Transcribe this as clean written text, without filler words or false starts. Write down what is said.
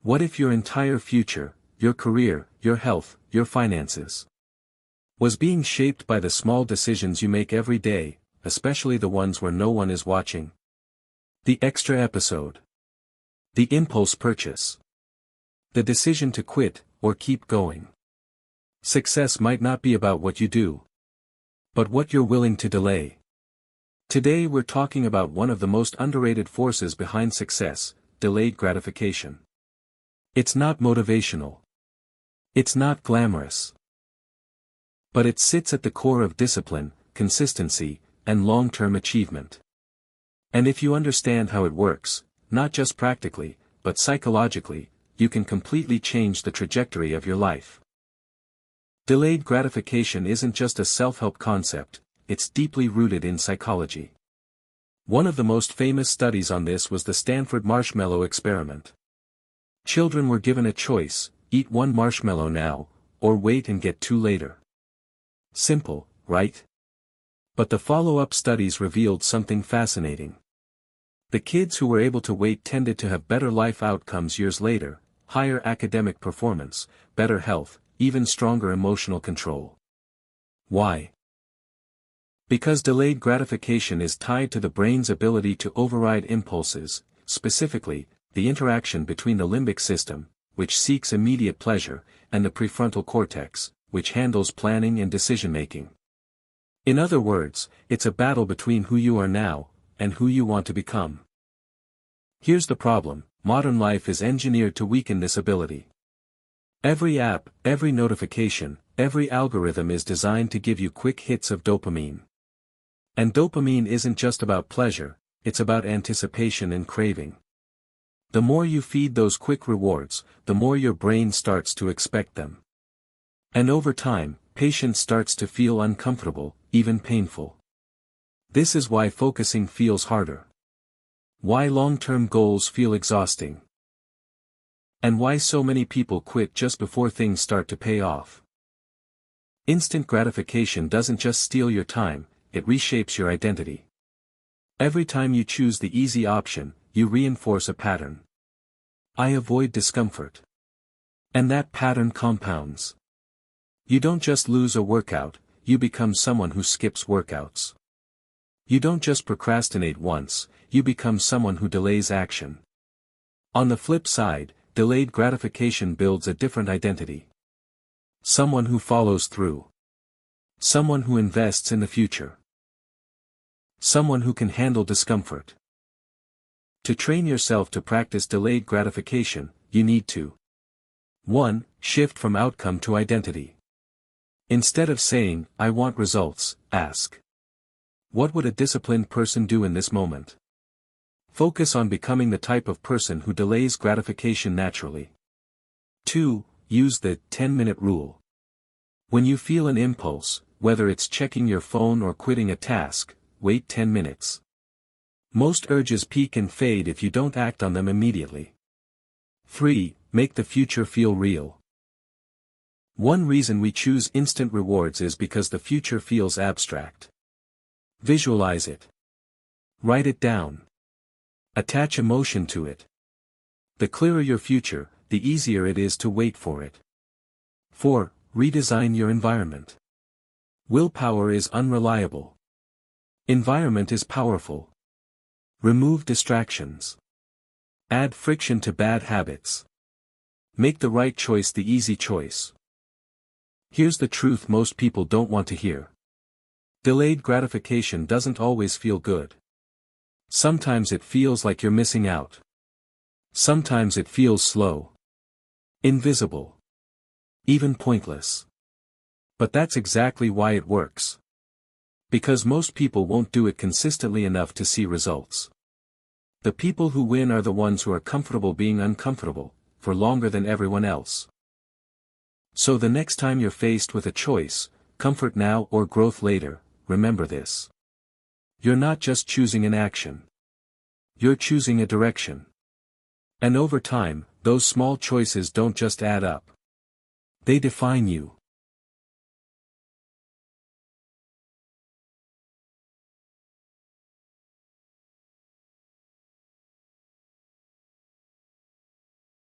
What if your entire future, your career, your health, your finances, was being shaped by the small decisions you make every day, especially the ones where no one is watching? The extra episode. The impulse purchase. The decision to quit, or keep going. Success might not be about what you do, but what you're willing to delay. Today we're talking about one of the most underrated forces behind success, delayed gratification. It's not motivational. It's not glamorous. But it sits at the core of discipline, consistency, and long-term achievement. And if you understand how it works, not just practically, but psychologically, you can completely change the trajectory of your life. Delayed gratification isn't just a self-help concept, it's deeply rooted in psychology. One of the most famous studies on this was the Stanford marshmallow experiment. Children were given a choice: eat one marshmallow now, or wait and get two later. Simple, right? But the follow-up studies revealed something fascinating. The kids who were able to wait tended to have better life outcomes years later, higher academic performance, better health, even stronger emotional control. Why? Because delayed gratification is tied to the brain's ability to override impulses, specifically, the interaction between the limbic system, which seeks immediate pleasure, and the prefrontal cortex, which handles planning and decision-making. In other words, it's a battle between who you are now, and who you want to become. Here's the problem: modern life is engineered to weaken this ability. Every app, every notification, every algorithm is designed to give you quick hits of dopamine. And dopamine isn't just about pleasure, it's about anticipation and craving. The more you feed those quick rewards, the more your brain starts to expect them. And over time, patience starts to feel uncomfortable, even painful. This is why focusing feels harder. Why long-term goals feel exhausting. And why so many people quit just before things start to pay off. Instant gratification doesn't just steal your time, it reshapes your identity. Every time you choose the easy option, you reinforce a pattern. I avoid discomfort. And that pattern compounds. You don't just lose a workout, you become someone who skips workouts. You don't just procrastinate once, you become someone who delays action. On the flip side, delayed gratification builds a different identity. Someone who follows through. Someone who invests in the future. Someone who can handle discomfort. To train yourself to practice delayed gratification, you need to 1. Shift from outcome to identity. Instead of saying, "I want results," ask, "What would a disciplined person do in this moment?" Focus on becoming the type of person who delays gratification naturally. 2. Use the 10-minute rule. When you feel an impulse, whether it's checking your phone or quitting a task, wait 10 minutes. Most urges peak and fade if you don't act on them immediately. 3. Make the future feel real. One reason we choose instant rewards is because the future feels abstract. Visualize it. Write it down. Attach emotion to it. The clearer your future, the easier it is to wait for it. 4. Redesign your environment. Willpower is unreliable. Environment is powerful. Remove distractions. Add friction to bad habits. Make the right choice the easy choice. Here's the truth most people don't want to hear. Delayed gratification doesn't always feel good. Sometimes it feels like you're missing out. Sometimes it feels slow. Invisible. Even pointless. But that's exactly why it works. Because most people won't do it consistently enough to see results. The people who win are the ones who are comfortable being uncomfortable, for longer than everyone else. So the next time you're faced with a choice, comfort now or growth later, remember this. You're not just choosing an action. You're choosing a direction. And over time, those small choices don't just add up. They define you.